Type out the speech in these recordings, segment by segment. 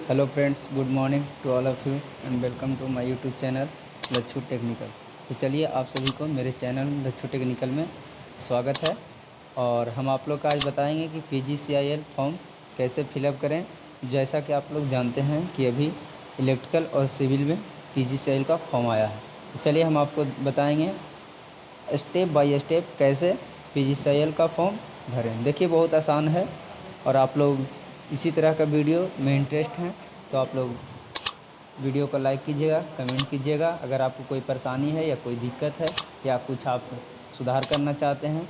Hello friends, good morning to all of you and welcome to my YouTube channel Lachchu technical. तो चलिए आप सभी को मेरे चैनल लच्छू टेक्निकल में स्वागत है। और हम आप लोग का आज बताएंगे कि PGCIL फॉर्म कैसे फिलअप करें। जैसा कि आप लोग जानते हैं कि अभी इलेक्ट्रिकल और सिविल में PGCIL का फॉर्म आया है। तो चलिए हम आपको बताएँगे स्टेप बाय स्टेप कैसे PGCIL का फॉर्म भरें। देखिए बहुत आसान है और आप लोग इसी तरह का वीडियो में इंटरेस्ट हैं तो आप लोग वीडियो को लाइक कीजिएगा, कमेंट कीजिएगा। अगर आपको कोई परेशानी है या कोई दिक्कत है या कुछ आप सुधार करना चाहते हैं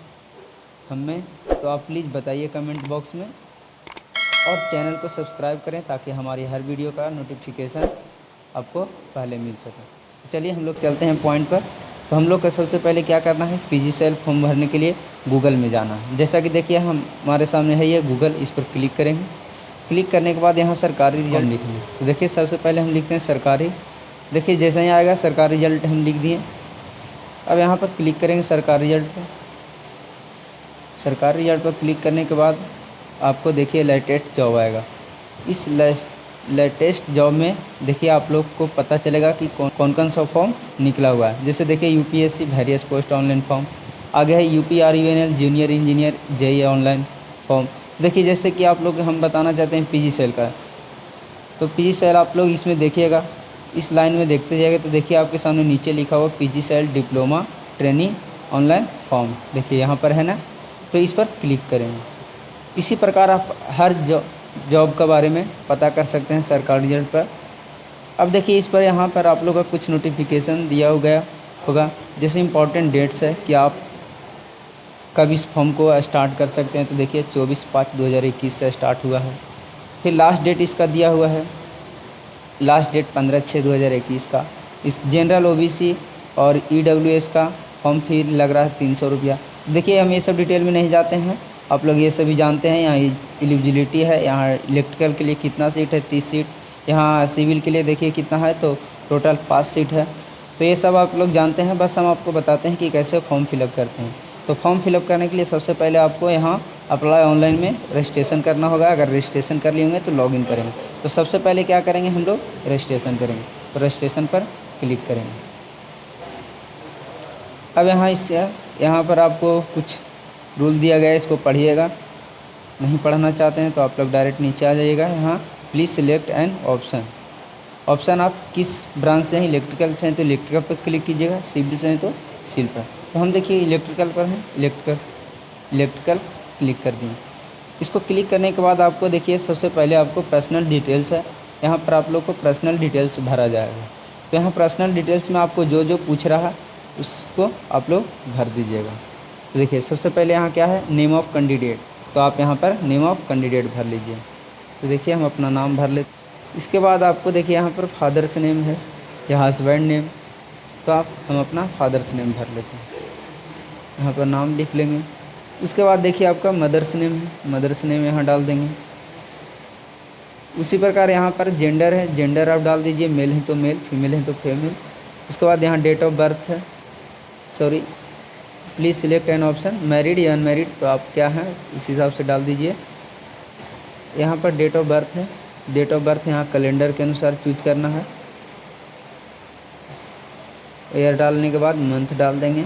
हमें तो आप प्लीज़ बताइए कमेंट बॉक्स में। और चैनल को सब्सक्राइब करें ताकि हमारी हर वीडियो का नोटिफिकेशन आपको पहले मिल सके। तो चलिए हम लोग चलते हैं पॉइंट पर। तो हम लोग का सबसे पहले क्या करना है, PGCIL फॉर्म भरने के लिए गूगल में जाना है। जैसा कि देखिए हमारे सामने है ये गूगल, इस पर क्लिक करेंगे। क्लिक करने के बाद यहाँ सरकारी रिजल्ट लिखेंगे। तो देखिए सबसे पहले हम लिखते हैं सरकारी। देखिए जैसा ही आएगा सरकारी रिजल्ट हम लिख दिए। अब यहाँ पर क्लिक करेंगे सरकारी रिजल्ट पर। सरकारी रिजल्ट पर क्लिक करने के बाद आपको देखिए लेटेस्ट जॉब आएगा। इस लेटेस्ट जॉब में देखिए आप लोग को पता चलेगा कि कौन कौन सा फॉर्म निकला हुआ है। जैसे देखिए UPSC various post online form, आगे है UPRUNL junior engineer JEE online form. देखिए जैसे कि आप लोग हम बताना चाहते हैं PGCIL का, तो PGCIL आप लोग इसमें देखिएगा, इस लाइन में देखते जाइएगा तो देखिए आपके सामने नीचे लिखा हुआ PGCIL diploma training online form, देखिए यहाँ पर है ना। तो इस पर क्लिक करेंगे। इसी प्रकार आप हर जॉब के बारे में पता कर सकते हैं सरकारी रिजल्ट पर। अब देखिए इस पर यहाँ पर आप लोग का कुछ नोटिफिकेशन दिया गया होगा, जैसे इंपॉर्टेंट डेट्स है कि आप कब इस फॉर्म को स्टार्ट कर सकते हैं। तो देखिए 24/5/2021 से स्टार्ट हुआ है। फिर लास्ट डेट इसका दिया हुआ है, लास्ट डेट 15/6/2021 का। इस जनरल OBC और EWS का फॉर्म फी लग रहा है 300 रुपया। देखिए हम ये सब डिटेल में नहीं जाते हैं, आप लोग ये सभी जानते हैं। यहाँ एलिजिबिलिटी है, यहाँ इलेक्ट्रिकल के लिए कितना सीट है, 30 सीट। यहाँ सिविल के लिए देखिए कितना है, तो टोटल 5 सीट है। तो ये सब आप लोग जानते हैं, बस हम आपको बताते हैं कि कैसे फॉर्म फिलअप करते हैं। तो फॉर्म फिलअप करने के लिए सबसे पहले आपको यहाँ अप्लाई ऑनलाइन में रजिस्ट्रेशन करना होगा। अगर रजिस्ट्रेशन कर लिए होंगे तो लॉगिन करेंगे। तो सबसे पहले क्या करेंगे, हम लोग रजिस्ट्रेशन करेंगे। तो रजिस्ट्रेशन पर क्लिक करेंगे। अब यहाँ पर आपको कुछ रूल दिया गया है, इसको पढ़िएगा। नहीं पढ़ना चाहते हैं तो आप लोग डायरेक्ट नीचे आ जाइएगा। यहाँ प्लीज़ सिलेक्ट एन ऑप्शन आप किस ब्रांच से हैं, इलेक्ट्रिकल से हैं तो इलेक्ट्रिकल पर क्लिक कीजिएगा, सिविल से हैं तो सिविल पर। तो हम देखिए इलेक्ट्रिकल पर हैं, इलेक्ट्रिकल क्लिक कर दिए। इसको क्लिक करने के बाद आपको देखिए सबसे पहले आपको पर्सनल डिटेल्स है, यहाँ पर आप लोग को पर्सनल डिटेल्स भरा जाएगा। तो यहाँ पर्सनल डिटेल्स में आपको जो जो पूछ रहा है उसको आप लोग भर दीजिएगा। तो देखिए सबसे पहले यहाँ क्या है, नेम ऑफ़ कैंडिडेट, तो आप यहाँ पर नेम ऑफ़ कैंडिडेट भर लीजिए। तो देखिए हम अपना नाम भर लेते। इसके बाद आपको देखिए यहाँ पर फादर्स नेम है या हस्बैंड नेम, तो हम अपना फादर्स नेम भर लेते हैं, यहाँ पर नाम लिख लेंगे। उसके बाद देखिए आपका मदर्स नेम है, मदर्स नेम यहाँ डाल देंगे। उसी प्रकार यहाँ पर जेंडर है, जेंडर आप डाल दीजिए, मेल है तो मेल, फीमेल है तो फीमेल। उसके बाद यहाँ डेट ऑफ बर्थ है, please select an option married या अनमैरिड, तो आप क्या हैं उस हिसाब से डाल दीजिए। यहाँ पर डेट ऑफ बर्थ है, डेट ऑफ बर्थ यहाँ कैलेंडर के अनुसार चूज करना है। ईयर डालने के बाद मंथ डाल देंगे,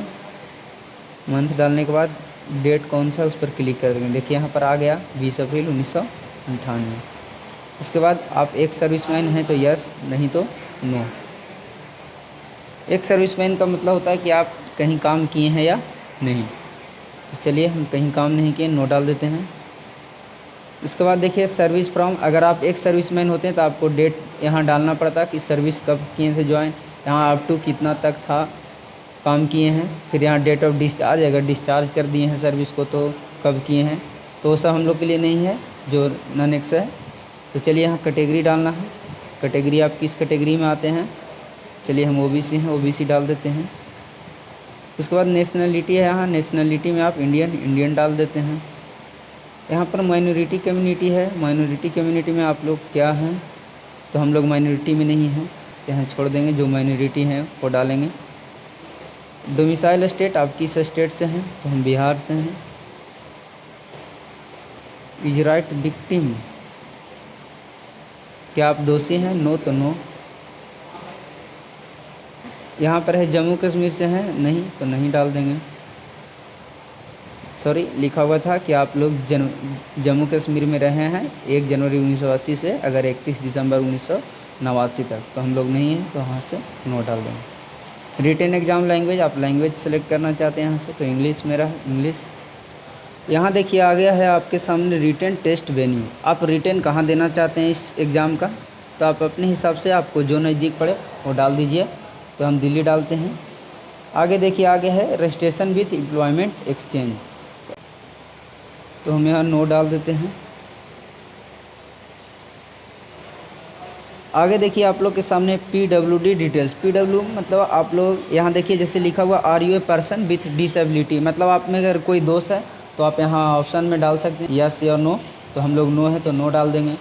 मंथ डालने के बाद डेट कौन सा उस पर क्लिक कर देंगे। देखिए यहाँ पर आ गया 20 अप्रैल 1998। उसके बाद आप एक सर्विसमैन हैं तो यस, नहीं तो नो। एक सर्विसमैन का मतलब होता है कि आप कहीं काम किए हैं या नहीं। तो चलिए हम कहीं काम नहीं किए, नो डाल देते हैं। उसके बाद देखिए सर्विस फ्रॉम, अगर आप एक सर्विसमैन होते हैं तो आपको डेट यहाँ डालना पड़ता है कि सर्विस कब किए थे ज्वाइन, यहाँ अप टू कितना तक था काम किए हैं। फिर यहाँ डेट ऑफ डिस्चार्ज, अगर डिस्चार्ज कर दिए हैं सर्विस को तो कब किए हैं, तो सब हम लोग के लिए नहीं है जो नॉन एक्स है। तो चलिए यहाँ कैटेगरी डालना है, कैटेगरी आप किस कैटेगरी में आते हैं। चलिए हम OBC हैं, OBC डाल देते हैं। उसके बाद नेशनलिटी है, यहाँ नेशनलिटी में आप इंडियन डाल देते हैं। यहाँ पर माइनॉरिटी कम्युनिटी है, माइनॉरिटी कम्युनिटी में आप लोग क्या हैं, तो हम लोग माइनॉरिटी में नहीं हैं, यहाँ छोड़ देंगे, जो माइनॉरिटी हैं वो डालेंगे। डोमिसाइल स्टेट, आप किस स्टेट से हैं, तो हम बिहार से हैं। इज राइट विक्टिम, क्या आप दोषी हैं? नो तो नो। यहाँ पर है जम्मू कश्मीर से हैं, नहीं तो नहीं डाल देंगे। सॉरी, लिखा हुआ था कि आप लोग जम्मू कश्मीर में रहे हैं 1 जनवरी 1980 से अगर 31 दिसंबर 1989 तक, तो हम लोग नहीं हैं, तो वहाँ से नो डाल देंगे। रिटन एग्ज़ाम लैंग्वेज, आप लैंग्वेज सेलेक्ट करना चाहते हैं यहाँ से, तो इंग्लिश मेरा है, इंग्लिश। यहाँ देखिए आ गया है आपके सामने रिटन टेस्ट वेन्यू। आप रिटन कहाँ देना चाहते हैं इस एग्ज़ाम का, तो आप अपने हिसाब से आपको जो नज़दीक पड़े वो डाल दीजिए। तो हम दिल्ली डालते हैं। आगे देखिए आगे है रजिस्ट्रेशन विथ एम्प्लॉयमेंट एक्सचेंज, तो हम यहाँ नो डाल देते हैं। आगे देखिए आप लोग के सामने PWD डिटेल्स। PW मतलब आप लोग यहाँ देखिए जैसे लिखा हुआ are you a person with disability, मतलब आप में अगर कोई दोष है तो आप यहाँ ऑप्शन में डाल सकते हैं यस या नो, तो हम लोग नो है तो नो डाल देंगे।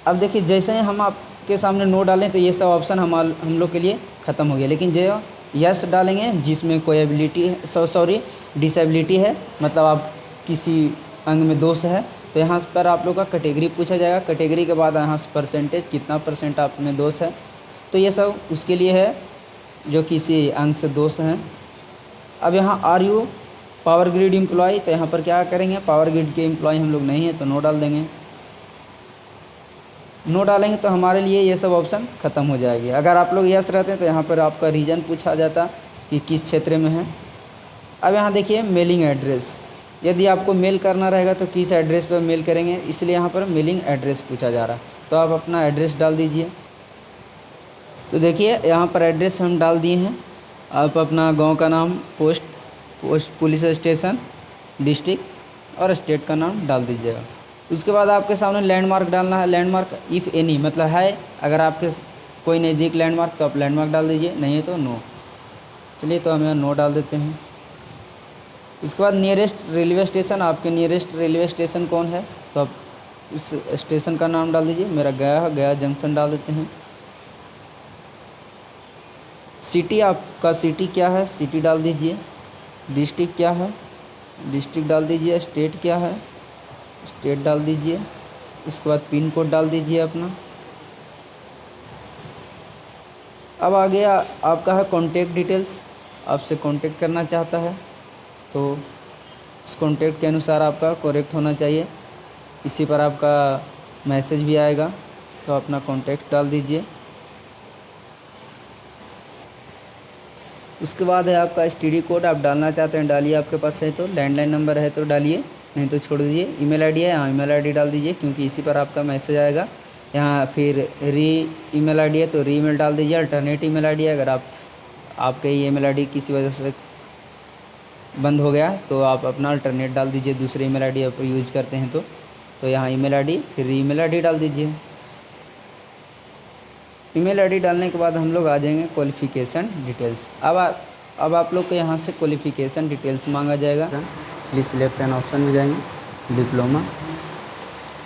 अब देखिए जैसे ही हम आपके सामने नो डालें तो ये सब ऑप्शन हम लोग के लिए ख़त्म हो गया, लेकिन जो यस डालेंगे जिसमें कोई एबिलिटी है, डिसेबिलिटी है, मतलब आप किसी अंग में दोष है, तो यहाँ पर आप लोग का कैटेगरी पूछा जाएगा। कैटेगरी के बाद यहाँ से परसेंटेज, कितना परसेंट आप में दोष है, तो ये सब उसके लिए है जो किसी अंग से दोष हैं। अब यहाँ are you power grid employ, तो यहाँ पर क्या करेंगे, पावर ग्रिड के एम्प्लॉय हम लोग नहीं है तो नो डाल देंगे। नो डालेंगे तो हमारे लिए ये सब ऑप्शन ख़त्म हो जाएगी। अगर आप लोग यस रहते हैं तो यहाँ पर आपका रीजन पूछा जाता कि किस क्षेत्र में है। अब यहाँ देखिए मेलिंग एड्रेस, यदि आपको मेल करना रहेगा तो किस एड्रेस पर मेल करेंगे, इसलिए यहाँ पर मेलिंग एड्रेस पूछा जा रहा है, तो आप अपना एड्रेस डाल दीजिए। तो देखिए यहाँ पर एड्रेस हम डाल दिए हैं। आप अपना गांव का नाम, पोस्ट, पुलिस स्टेशन, डिस्ट्रिक्ट और स्टेट का नाम डाल दीजिएगा। उसके बाद आपके सामने लैंडमार्क डालना है। लैंडमार्क इफ़ एनी मतलब है, अगर आपके कोई नज़दीक लैंडमार्क तो आप लैंडमार्क डाल दीजिए, नहीं है तो नो। चलिए तो हम यहाँ नो डाल देते हैं। उसके बाद नियरेस्ट रेलवे स्टेशन, आपके नियरेस्ट रेलवे स्टेशन कौन है तो आप उस स्टेशन का नाम डाल दीजिए। मेरा गया जंक्शन डाल देते हैं। सिटी, आपका सिटी क्या है, सिटी डाल दीजिए। डिस्ट्रिक्ट क्या है, डिस्ट्रिक्ट डाल दीजिए। स्टेट क्या है, स्टेट डाल दीजिए। उसके बाद पिन कोड डाल दीजिए अपना। अब आ गया आपका है कॉन्टैक्ट डिटेल्स, आपसे कॉन्टैक्ट करना चाहता है तो उस कॉन्टैक्ट के अनुसार आपका करेक्ट होना चाहिए। इसी पर आपका मैसेज भी आएगा, तो अपना कॉन्टैक्ट डाल दीजिए। उसके बाद है आपका STD कोड, आप डालना चाहते हैं डालिए, आपके पास है तो। लैंडलाइन नंबर है तो डालिए, नहीं तो छोड़ दीजिए। ईमेल आईडी है, यहाँ ईमेल आईडी डाल दीजिए क्योंकि इसी पर आपका मैसेज आएगा। यहाँ फिर ईमेल आईडी है तो ईमेल डाल दीजिए। अल्टरनेट ईमेल आईडी है, अगर आपके ईमेल आईडी किसी वजह से बंद हो गया तो आप अपना अल्टरनेट डाल दीजिए, दूसरे ईमेल आईडी आप यूज़ करते हैं तो यहाँ ईमेल आईडी फिर ईमेल आईडी डाल दीजिए। ईमेल आईडी डालने के बाद हम लोग आ जाएंगे क्वालिफ़िकेशन डिटेल्स। अब आप लोग को यहाँ से क्वालिफ़िकेशन डिटेल्स मांगा जाएगा। प्लीज़ सिलेक्ट एन ऑप्शन में जाएंगे, डिप्लोमा।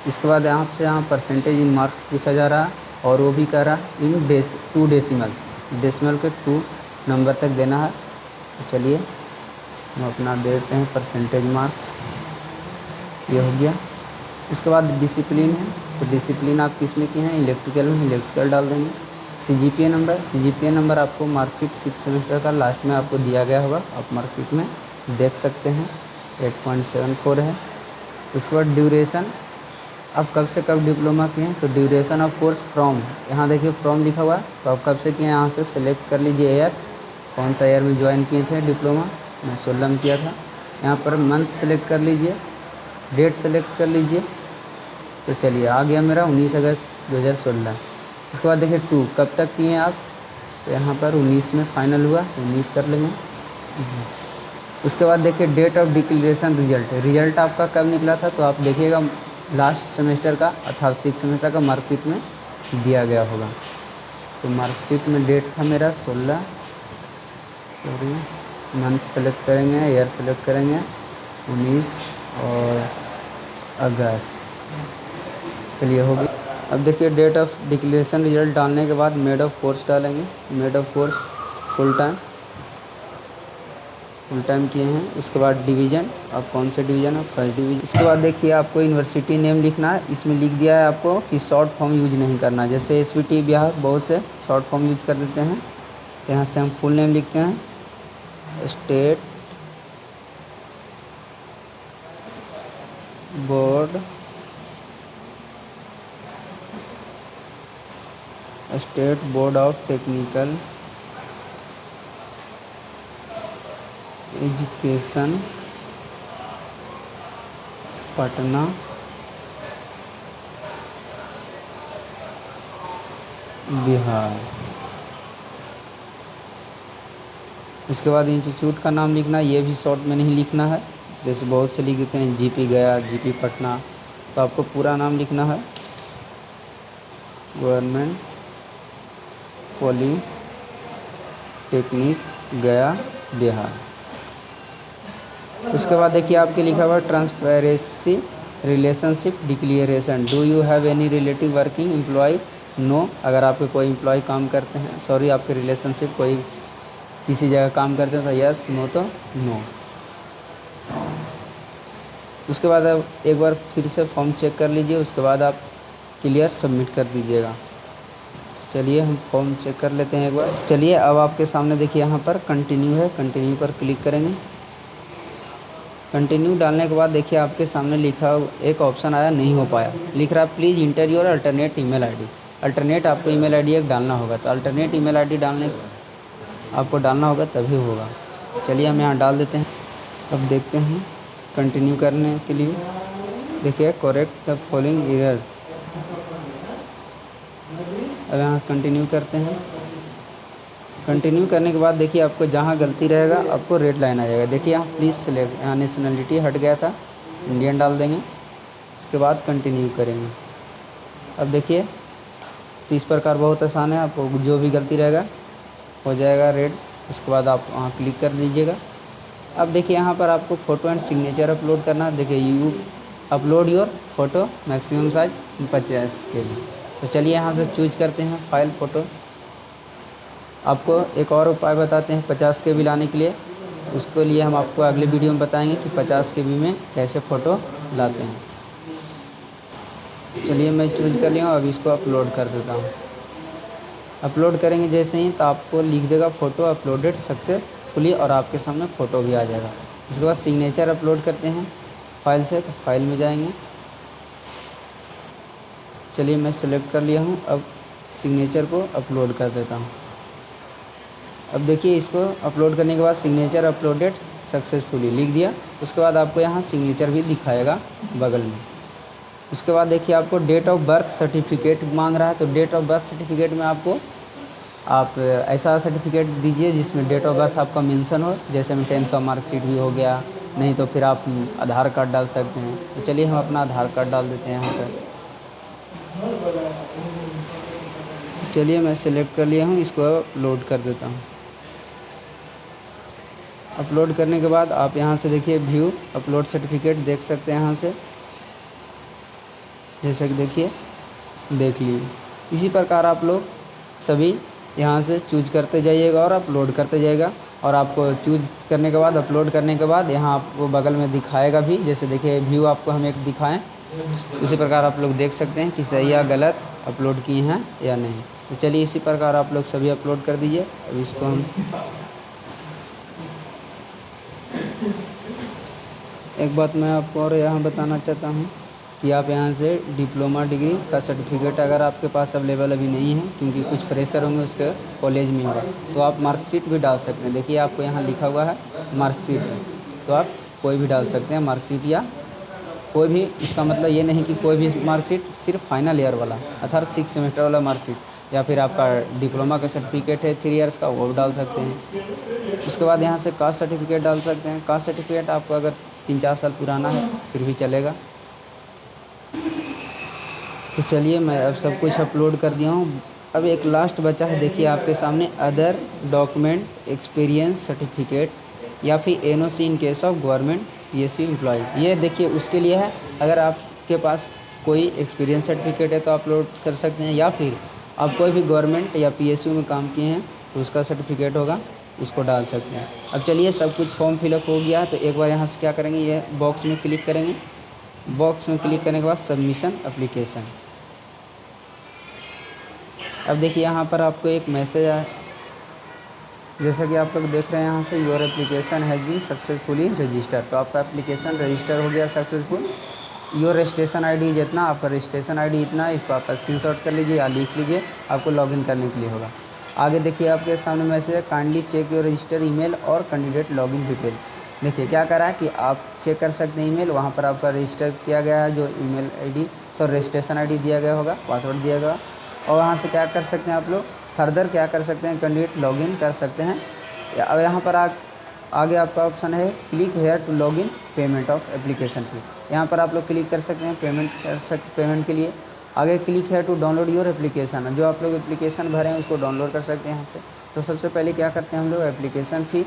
इसके बाद यहाँ परसेंटेज इन मार्क्स पूछा जा रहा है और वो भी कह रहा है इन 2 डेसिमल के 2 नंबर तक देना है। तो चलिए हम अपना देते हैं परसेंटेज मार्क्स, ये हो गया। उसके बाद डिसिप्लिन है, तो डिसिप्लिन आप किस में किए हैं, इलेक्ट्रिकल में, इलेक्ट्रिकल डाल देंगे। CGPA नंबर आपको मार्कशीट 6 सेमेस्टर का लास्ट में आपको दिया गया होगा, आप मार्कशीट में देख सकते हैं, 8.74 है। उसके बाद ड्यूरेशन, आप कब से कब डिप्लोमा किए हैं, तो ड्यूरेशन ऑफ कोर्स फ्रॉम, यहाँ देखिए फ्रॉम लिखा हुआ है, तो आप कब से किए हैं यहाँ से सेलेक्ट कर लीजिए ईयर, कौन सा ईयर में ज्वाइन किए थे डिप्लोमा। मैं 16 में किया था। यहाँ पर मंथ सेलेक्ट कर लीजिए, डेट सेलेक्ट कर लीजिए। तो चलिए आ गया मेरा 19 अगस्त 2016। उसके बाद देखिए 2 कब तक किए हैं आप, तो यहाँ पर 19 में फाइनल हुआ, 19 कर लेंगे। उसके बाद देखिए डेट ऑफ डिक्लेरेशन रिजल्ट आपका कब निकला था, तो आप देखिएगा लास्ट सेमेस्टर का अर्थात 6 सेमेस्टर का मार्कशीट में दिया गया होगा। तो मार्कशीट में डेट था मेरा 16, मंथ सेलेक्ट करेंगे, ईयर सेलेक्ट करेंगे 19 और अगस्त। चलिए हो गई। अब देखिए डेट ऑफ डिक्लेरेशन रिजल्ट डालने के बाद मेड ऑफ कोर्स डालेंगे, made of course full time. Full time किए हैं। उसके बाद डिवीज़न, आप कौन से डिवीज़न है, फर्स्ट डिवीज़न। इसके बाद देखिए आपको यूनिवर्सिटी नेम लिखना है। इसमें लिख दिया है आपको कि शॉर्ट फॉर्म यूज नहीं करना, जैसे SVT बिहार बहुत से शॉर्ट फॉर्म यूज कर देते हैं। यहाँ से हम फुल नेम लिखते हैं, state board of technical education Patna Bihar. उसके बाद इंस्टीट्यूट का नाम लिखना, ये भी शॉर्ट में नहीं लिखना है, जैसे बहुत से लिख देते हैं GP गया, GP पटना। तो आपको पूरा नाम लिखना है, गवर्नमेंट पॉलीटेक्निक गया बिहार। उसके बाद देखिए आपके लिखा हुआ transparency relationship declaration, do you have any relative working employ, no. अगर आपके कोई एम्प्लॉय काम करते हैं, सॉरी आपके रिलेशनशिप कोई किसी जगह काम करते हैं तो यस, नो तो नो। उसके बाद आप एक बार फिर से फॉर्म चेक कर लीजिए, उसके बाद आप क्लियर सबमिट कर दीजिएगा। चलिए हम फॉर्म चेक कर लेते हैं एक बार। चलिए अब आपके सामने देखिए यहाँ पर कंटिन्यू है, कंटिन्यू पर क्लिक करेंगे। कंटिन्यू डालने के बाद देखिए आपके सामने लिखा एक ऑप्शन आया, नहीं हो पाया, लिख रहा है please inter your alternate email ID. Alternate आपको ईमेल आईडी एक डालना होगा, तो अल्टरनेट ईमेल आईडी आपको डालना होगा तभी होगा। चलिए हम यहाँ डाल देते हैं। अब देखते हैं कंटिन्यू करने के लिए, देखिए करेक्ट द फॉलोइंग एरर। अब यहाँ कंटिन्यू करते हैं। कंटिन्यू करने के बाद देखिए आपको जहाँ गलती रहेगा आपको रेड लाइन आ जाएगा। देखिए यहाँ प्लीज़ सेलेक्ट, यहाँ नेशनलिटी हट गया था, इंडियन डाल देंगे। उसके बाद कंटिन्यू करेंगे। अब देखिए तो इस प्रकार बहुत आसान है, आपको जो भी गलती रहेगा हो जाएगा रेड। उसके बाद आप वहाँ क्लिक कर दीजिएगा। अब देखिए यहाँ पर आपको फ़ोटो एंड सिग्नेचर अपलोड करना है। देखिए you upload your photo maximum size 50 के लिए। तो चलिए यहाँ से चूज करते हैं फाइल फ़ोटो। आपको एक और उपाय बताते हैं 50 KB लाने के लिए, उसके लिए हम आपको अगले वीडियो में बताएंगे कि 50 KB में कैसे फ़ोटो लाते हैं। चलिए मैं चूज कर लिया हूँ, अब इसको अपलोड कर देता हूँ। अपलोड करेंगे जैसे ही तो आपको लिख देगा फ़ोटो अपलोडेड सक्सेसफुली, और आपके सामने फ़ोटो भी आ जाएगा। उसके बाद सिग्नेचर अपलोड करते हैं फाइल से, तो फाइल में जाएंगे। चलिए मैं सेलेक्ट कर लिया हूँ, अब सिग्नेचर को अपलोड कर देता हूँ। अब देखिए इसको अपलोड करने के बाद सिग्नेचर अपलोडेड सक्सेसफुली लिख दिया। उसके बाद आपको यहाँ सिग्नेचर भी दिखाएगा बगल में। उसके बाद देखिए आपको डेट ऑफ बर्थ सर्टिफिकेट मांग रहा है, तो डेट ऑफ बर्थ सर्टिफिकेट में आप ऐसा सर्टिफिकेट दीजिए जिसमें डेट ऑफ बर्थ आपका मेंशन हो, जैसे में 10th का मार्कशीट भी हो गया, नहीं तो फिर आप आधार कार्ड डाल सकते हैं। तो चलिए हम अपना आधार कार्ड डाल देते हैं यहाँ पर। तो चलिए मैं सेलेक्ट कर लिया हूँ, इसको अपलोड कर देता हूँ। अपलोड करने के बाद आप यहाँ से देखिए व्यू अपलोड सर्टिफिकेट देख सकते हैं यहाँ से, जैसे कि देखिए देख लीजिए। इसी प्रकार आप लोग सभी यहाँ से चूज करते जाइएगा और अपलोड करते जाइएगा। और आपको चूज करने के बाद अपलोड करने के बाद यहाँ आपको बगल में दिखाएगा भी, जैसे देखिए व्यू आपको हम एक दिखाएं, इसी प्रकार आप लोग देख सकते हैं कि सही या गलत अपलोड किए हैं या नहीं। तो चलिए इसी प्रकार आप लोग सभी अपलोड कर दीजिए। अब इसको हम एक बात मैं आपको और यहाँ बताना चाहता हूँ कि आप यहाँ से डिप्लोमा डिग्री का सर्टिफिकेट अगर आपके पास अवेलेबल अभी नहीं है, क्योंकि कुछ फ्रेशर होंगे उसके कॉलेज में होगा, तो आप मार्कशीट भी डाल सकते हैं। देखिए आपको यहाँ लिखा हुआ है मार्कशीट, तो आप कोई भी डाल सकते हैं मार्कशीट, या कोई भी। इसका मतलब ये नहीं कि कोई भी मार्कशीट, सिर्फ फाइनल ईयर वाला अर्थात 6 सेमेस्टर वाला मार्कशीट, या फिर आपका डिप्लोमा का सर्टिफिकेट है 3 इयर्स का, वो डाल सकते हैं। उसके बाद यहाँ से कास्ट सर्टिफिकेट डाल सकते हैं। कास्ट सर्टिफिकेट आपको अगर 3-4 साल पुराना है फिर भी चलेगा। तो चलिए मैं अब सब कुछ अपलोड कर दिया हूँ। अब एक लास्ट बचा है, देखिए आपके सामने अदर डॉक्यूमेंट एक्सपीरियंस सर्टिफिकेट या फिर NOC in case of government PSU employ. ये देखिए उसके लिए है, अगर आपके पास कोई एक्सपीरियंस सर्टिफिकेट है तो अपलोड कर सकते हैं, या फिर आप कोई भी गवर्नमेंट या PSU में काम किए हैं तो उसका सर्टिफिकेट होगा उसको डाल सकते हैं। अब चलिए सब कुछ फॉर्म फिलअप हो गया, तो एक बार यहाँ से क्या करेंगे, ये बॉक्स में क्लिक करेंगे। बॉक्स में क्लिक करने के बाद सबमिशन एप्लीकेशन। अब देखिए यहाँ पर आपको एक मैसेज आया, जैसा कि आप लोग देख रहे हैं यहाँ से, your application has been successfully register. तो आपका एप्लीकेशन रजिस्टर हो गया सक्सेसफुल। योर रजिस्ट्रेशन आईडी जितना, आपका रजिस्ट्रेशन आईडी इतना, इसको आप स्क्रीनशॉट कर लीजिए या लिख लीजिए, आपको लॉगिन करने के लिए होगा। आगे देखिए आपके सामने मैसेज है, kindly check your register email और कैंडिडेट लॉगिन डिटेल्स। देखिए क्या करा है कि आप चेक कर सकते हैं ईमेल, वहाँ पर आपका रजिस्टर किया गया है, जो ईमेल आईडी रजिस्ट्रेशन आईडी दिया गया होगा, पासवर्ड दिया गया, और वहाँ से क्या कर सकते हैं आप लोग, फर्दर क्या कर सकते हैं, कैंडिडेट लॉगिन कर सकते हैं। अब यहाँ पर आगे आपका ऑप्शन है click here to login payment of application fee. यहाँ पर आप लोग क्लिक कर सकते हैं पेमेंट के लिए। आगे click here to download your application, जो आप लोग एप्लीकेशन भरे हैं उसको डाउनलोड कर सकते हैं यहाँ से। तो सबसे पहले क्या करते हैं हम लोग, एप्लीकेशन फ़ी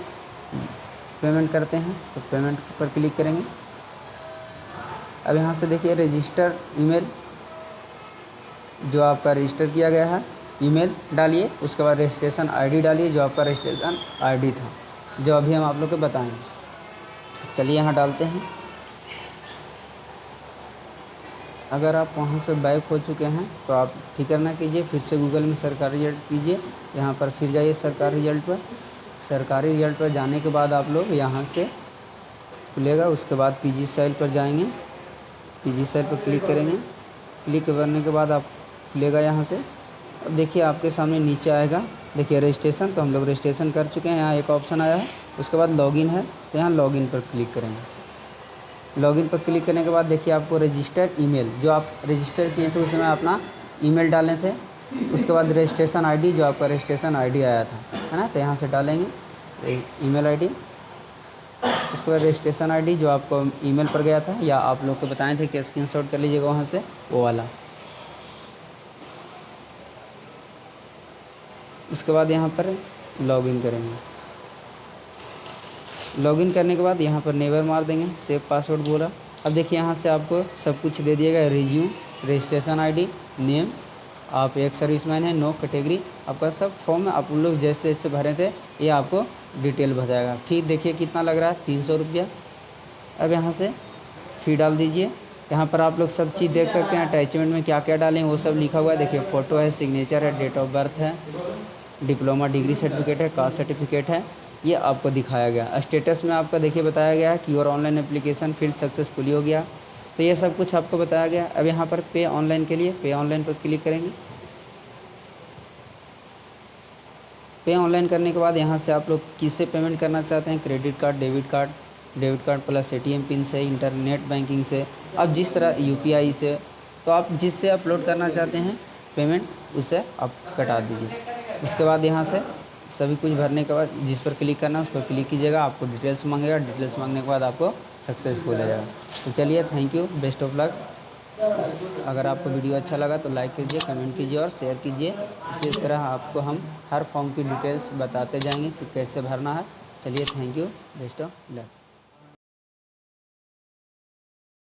पेमेंट करते हैं, तो पेमेंट पर क्लिक करेंगे। अब यहाँ से देखिए रजिस्टर ईमेल, जो आपका रजिस्टर किया गया है ईमेल डालिए, उसके बाद रजिस्ट्रेशन आईडी डालिए, जो आपका रजिस्ट्रेशन आईडी था, जो अभी हम आप लोग को बताएंगे। चलिए यहाँ डालते हैं। अगर आप वहाँ से बैक हो चुके हैं तो आप फिक्र ना कीजिए, फिर से गूगल में सरकारी रिजल्ट कीजिए, यहाँ पर फिर जाइए सरकारी रिजल्ट पर। सरकारी रिजल्ट पर जाने के बाद आप लोग यहाँ से खुलेगा, उसके बाद पीजी सेल पर जाएंगे, पीजी सेल पर क्लिक करेंगे। क्लिक करने के बाद आप खुलेगा यहाँ से। अब देखिए आपके सामने नीचे आएगा, देखिए रजिस्ट्रेशन, तो हम लोग रजिस्ट्रेशन कर चुके हैं। यहाँ एक ऑप्शन आया है, उसके बाद लॉगिन है, तो यहाँ लॉगिन पर क्लिक करेंगे। लॉगिन पर क्लिक करने के बाद देखिए आपको रजिस्टर्ड ईमेल, जो आप रजिस्टर किए थे उसमें अपना ईमेल डालने थे, उसके बाद रजिस्ट्रेशन आईडी, जो आपका रजिस्ट्रेशन आईडी आया था, है ना, तो यहाँ से डालेंगे ईमेल आईडी। उसके बाद रजिस्ट्रेशन आईडी जो आपको ईमेल पर गया था, या आप लोग को बताए थे कि स्क्रीनशॉट कर लीजिएगा वहाँ से, वो वाला। उसके बाद यहाँ पर लॉगिन करेंगे। लॉगिन करने के बाद यहाँ पर नेवर मार देंगे, सेव पासवर्ड बोला। अब देखिए यहाँ से आपको सब कुछ दे दिया गया, रिज्यूम, रजिस्ट्रेशन आईडी, नेम, आप एक सर्विसमैन हैं, नो कैटेगरी, आपका सब फॉर्म आप लोग जैसे जैसे भरे थे ये आपको डिटेल बताएगा। फी देखिए कितना लग रहा है, 300 रुपया। अब यहाँ से फ़ी डाल दीजिए। यहाँ पर आप लोग सब चीज़ देख सकते हैं, अटैचमेंट में क्या क्या डालें वो सब लिखा हुआ है। देखिए फ़ोटो है, सिग्नेचर है, डेट ऑफ बर्थ है, डिप्लोमा डिग्री सर्टिफिकेट है, कास्ट सर्टिफिकेट है, ये आपको दिखाया गया। स्टेटस में आपका देखिए बताया गया है कि your online application fill successfully हो गया, तो ये सब कुछ आपको बताया गया। अब यहाँ पर पे ऑनलाइन के लिए पे ऑनलाइन पर क्लिक करेंगे। पे ऑनलाइन करने के बाद यहाँ से आप लोग किससे पेमेंट करना चाहते हैं, credit card, debit card plus ATM pin से, इंटरनेट बैंकिंग से, अब जिस तरह UPI से, तो आप जिससे अपलोड करना चाहते हैं पेमेंट उसे आप कटा दीजिए। उसके बाद यहाँ से सभी कुछ भरने के बाद जिस पर क्लिक करना है उस पर क्लिक कीजिएगा, आपको डिटेल्स मांगेगा, डिटेल्स मांगने के बाद आपको सक्सेसफुल हो जाएगा। तो चलिए, thank you, best of luck. अगर आपको वीडियो अच्छा लगा तो लाइक कीजिए, कमेंट कीजिए और शेयर कीजिए। इसी तरह आपको हम हर फॉर्म की डिटेल्स बताते जाएंगे कि कैसे भरना है। चलिए, thank you, best of luck.